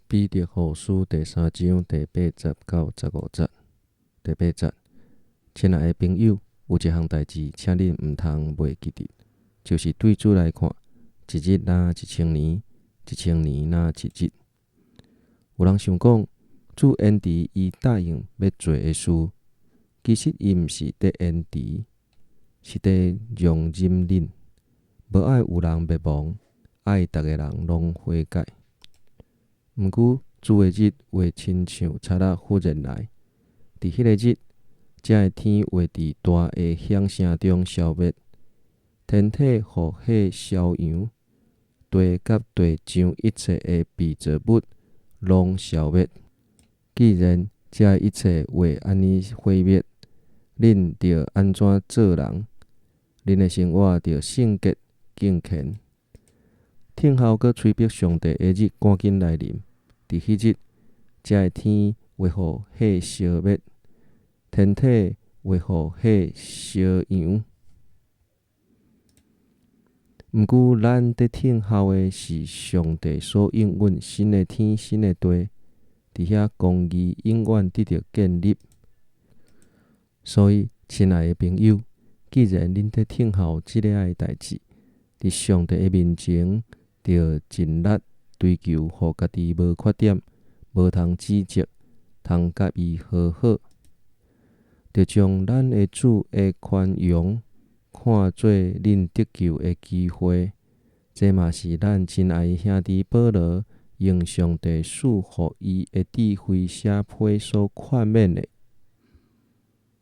彼得后书第3章第8节到15节。第8节，亲爱的朋友，有一项代志，请恁毋通袂记得，就是对主来看，一日若1000年，1000年若一日。有人想讲，主延迟伊答应要做的事，其实伊毋是伫延迟，是伫容忍恁，无爱有人灭亡，爱逐个人拢悔改。毋过，主的日会亲像贼仔忽然来，伫迄个日，才会天会伫大的响声中消灭，天体互火烧扬，地甲地上一切的被造物拢消灭。既然这一切会安尼毁灭，恁着安怎做人？恁的生活着圣洁敬虔。听候阁催逼上帝的日赶紧来临。伫迄日，才会天会互火烧灭，天体会互火烧扬。毋过，咱伫听候的是上帝所应允新的天新的地，伫遐公义永远得到建立。所以，亲爱的朋友，既然恁伫听候即个的代志，伫上帝的面前，着尽力追求，互家己无缺点，无通指责，通甲伊和好，着将咱的主的宽容看做恁得救的机会。这嘛是咱亲爱的兄弟保罗用上帝赐予伊的智慧写批所劝勉的。